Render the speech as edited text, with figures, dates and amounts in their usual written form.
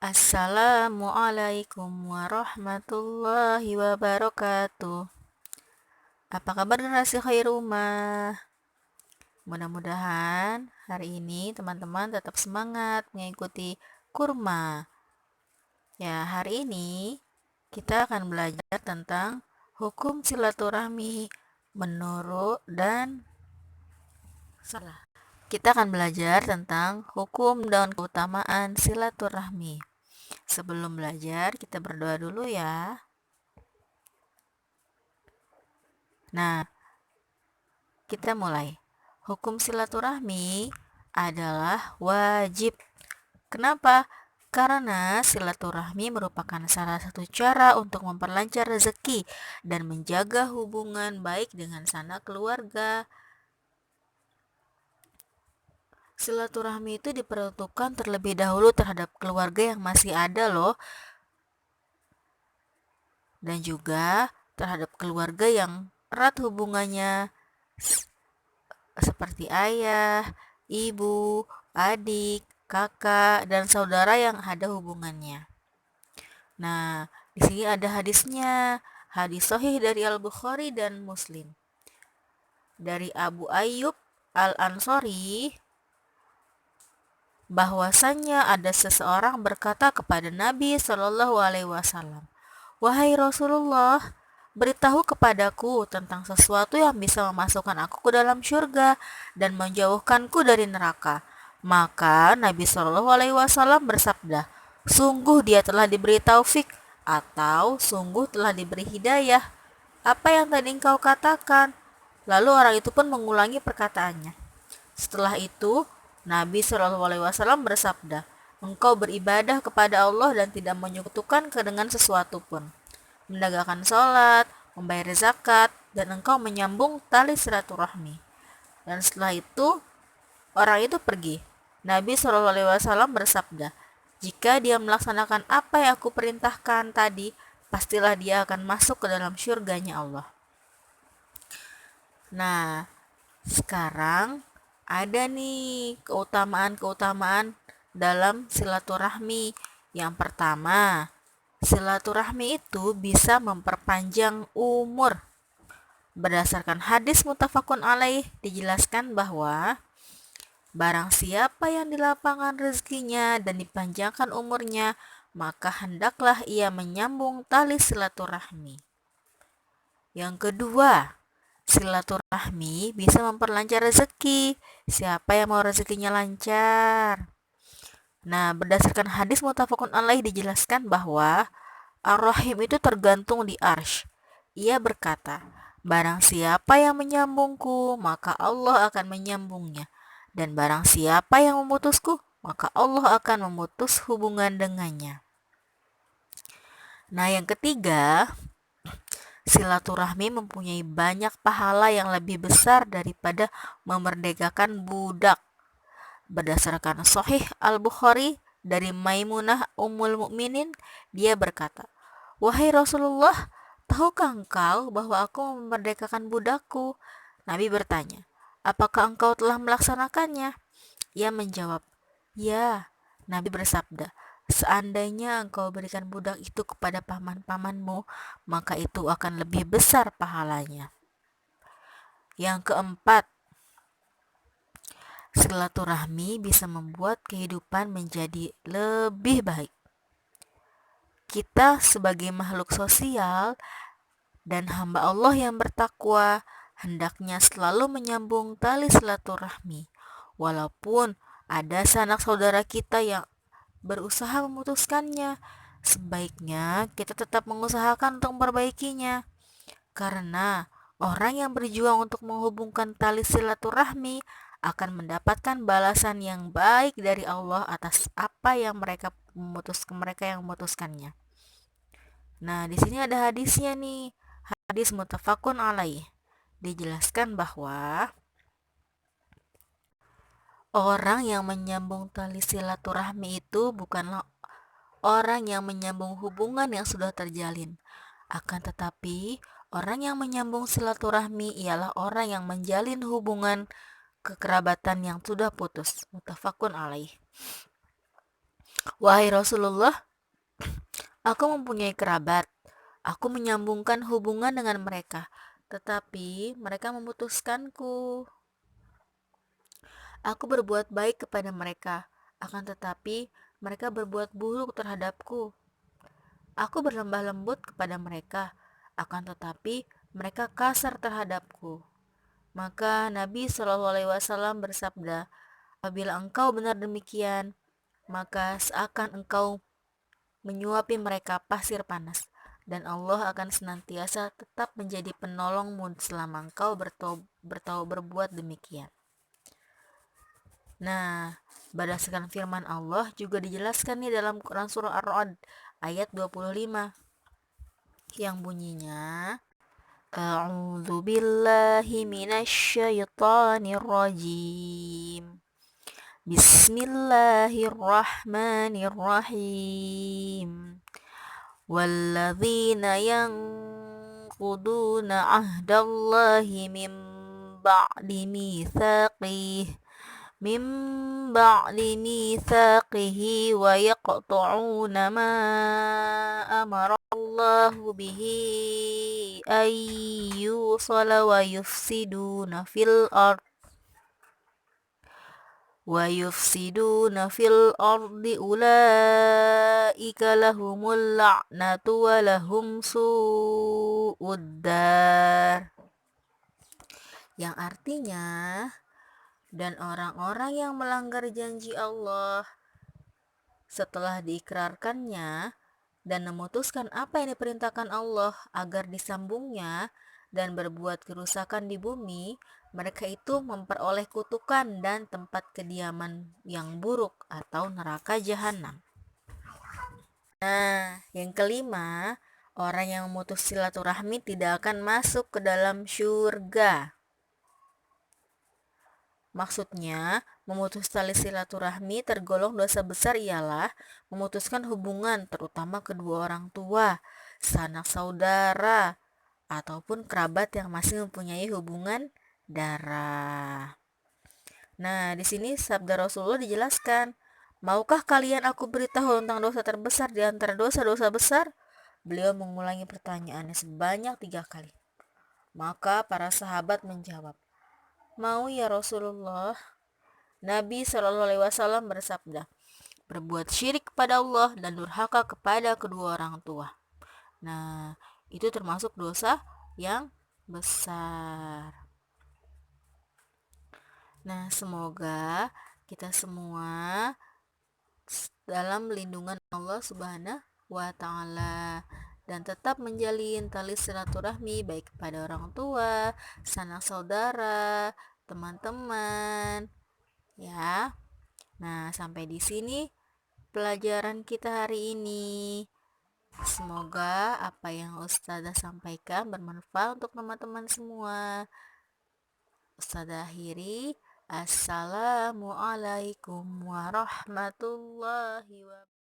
Assalamualaikum warahmatullahi wabarakatuh. Apa kabar generasi khair rumah? Mudah-mudahan hari ini teman-teman tetap semangat mengikuti kurma. Ya, hari ini kita akan belajar tentang hukum silaturahmi menurut dan salah. Kita akan belajar tentang hukum dan keutamaan silaturahmi. Sebelum belajar, kita berdoa dulu ya. Nah, kita mulai. Hukum silaturahmi adalah wajib. Kenapa? Karena silaturahmi merupakan salah satu cara untuk memperlancar rezeki dan menjaga hubungan baik dengan sanak keluarga. Silaturahmi itu diperuntukkan terlebih dahulu terhadap keluarga yang masih ada loh, dan juga terhadap keluarga yang erat hubungannya seperti ayah, ibu, adik, kakak, dan saudara yang ada hubungannya. Nah, di sini ada hadisnya. Hadis sahih dari Al-Bukhari dan Muslim. Dari Abu Ayyub Al-Ansori, bahwasannya ada seseorang berkata kepada Nabi Shallallahu Alaihi Wasallam, "Wahai Rasulullah, beritahu kepadaku tentang sesuatu yang bisa memasukkan aku ke dalam surga dan menjauhkanku dari neraka." Maka Nabi Shallallahu Alaihi Wasallam bersabda, "Sungguh dia telah diberi taufik atau sungguh telah diberi hidayah. Apa yang tadi engkau katakan?" Lalu orang itu pun mengulangi perkataannya. Setelah itu, Nabi Shallallahu Alaihi Wasallam bersabda, "Engkau beribadah kepada Allah dan tidak menyekutukan dengan sesuatu pun, menegakkan sholat, membayar zakat, dan engkau menyambung tali silaturahmi." Dan setelah itu, orang itu pergi. Nabi Shallallahu Alaihi Wasallam bersabda, "Jika dia melaksanakan apa yang aku perintahkan tadi, pastilah dia akan masuk ke dalam syurganya Allah." Nah, sekarang ada nih keutamaan-keutamaan dalam silaturahmi. Yang pertama, silaturahmi itu bisa memperpanjang umur. Berdasarkan hadis muttafaqun alaih dijelaskan bahwa barang siapa yang dilapangkan rezekinya dan dipanjangkan umurnya, maka hendaklah ia menyambung tali silaturahmi. Yang kedua, silaturahmi bisa memperlancar rezeki. Siapa yang mau rezekinya lancar? Nah, berdasarkan hadis muttafaqun alaih dijelaskan bahwa Ar-Rahim itu tergantung di arsy. Ia berkata, "Barang siapa yang menyambungku, maka Allah akan menyambungnya. Dan barang siapa yang memutusku, maka Allah akan memutus hubungan dengannya." Nah, yang ketiga, silaturahmi mempunyai banyak pahala yang lebih besar daripada memerdekakan budak. Berdasarkan Sahih Al-Bukhari dari Maimunah Ummul Mukminin, dia berkata, "Wahai Rasulullah, tahukah engkau bahwa aku memerdekakan budakku?" Nabi bertanya, "Apakah engkau telah melaksanakannya?" Ia menjawab, "Ya." Nabi bersabda, "Seandainya engkau berikan budak itu kepada paman-pamanmu, maka itu akan lebih besar pahalanya." Yang keempat, silaturahmi bisa membuat kehidupan menjadi lebih baik. Kita sebagai makhluk sosial dan hamba Allah yang bertakwa hendaknya selalu menyambung tali silaturahmi. Walaupun ada sanak saudara kita yang berusaha memutuskannya, sebaiknya kita tetap mengusahakan untuk memperbaikinya. Karena orang yang berjuang untuk menghubungkan tali silaturahmi akan mendapatkan balasan yang baik dari Allah atas apa yang mereka yang memutuskannya. Nah, di sini ada hadisnya nih. Hadis muttafaqun alaih. Dijelaskan bahwa orang yang menyambung tali silaturahmi itu bukanlah orang yang menyambung hubungan yang sudah terjalin. Akan tetapi, orang yang menyambung silaturahmi ialah orang yang menjalin hubungan kekerabatan yang sudah putus. Muttafaqun alaih. Wahai Rasulullah, aku mempunyai kerabat. Aku menyambungkan hubungan dengan mereka, tetapi mereka memutuskanku. Aku berbuat baik kepada mereka, akan tetapi mereka berbuat buruk terhadapku. Aku berlembah lembut kepada mereka, akan tetapi mereka kasar terhadapku. Maka Nabi Shallallahu Alaihi Wasallam bersabda, apabila engkau benar demikian, maka seakan engkau menyuapi mereka pasir panas, dan Allah akan senantiasa tetap menjadi penolongmu selama engkau berbuat demikian. Nah, berdasarkan firman Allah juga dijelaskan nih dalam Quran surah Ar-Ra'd ayat 25 yang bunyinya A'udzu billahi minasyaitonir rajim. Bismillahirrahmanirrahim. Walladzina yanquduna ahdallahi ba'di mitsaqih min ba'di mitsaqihi wa yaqta'una ma amara Allahu bihi ayyusala wa yufsiduna fil ardi ulaika lahumul la'natu wa lahum su'uddar, yang artinya, dan orang-orang yang melanggar janji Allah setelah diikrarkannya dan memutuskan apa yang diperintahkan Allah agar disambungnya dan berbuat kerusakan di bumi, mereka itu memperoleh kutukan dan tempat kediaman yang buruk atau neraka jahanam. Nah, yang kelima, orang yang memutus silaturahmi tidak akan masuk ke dalam syurga. Maksudnya, memutus tali silaturahmi tergolong dosa besar ialah memutuskan hubungan terutama kedua orang tua, sanak saudara, ataupun kerabat yang masih mempunyai hubungan darah. Nah, di sini sabda Rasulullah dijelaskan, maukah kalian aku beritahu tentang dosa terbesar di antara dosa-dosa besar? Beliau mengulangi pertanyaannya sebanyak 3 kali. Maka para sahabat menjawab, mau ya Rasulullah. Nabi Shallallahu Alaihi Wasallam bersabda, berbuat syirik kepada Allah dan durhaka kepada kedua orang tua. Nah, itu termasuk dosa yang besar. Nah, semoga kita semua dalam lindungan Allah Subhanahu wa Ta'ala dan tetap menjalin tali silaturahmi baik kepada orang tua, sanak saudara, teman-teman, ya. Nah, sampai di sini pelajaran kita hari ini. Semoga apa yang Ustazah sampaikan bermanfaat untuk teman-teman semua. Ustazah akhiri. Assalamualaikum warahmatullahi wabarakatuh.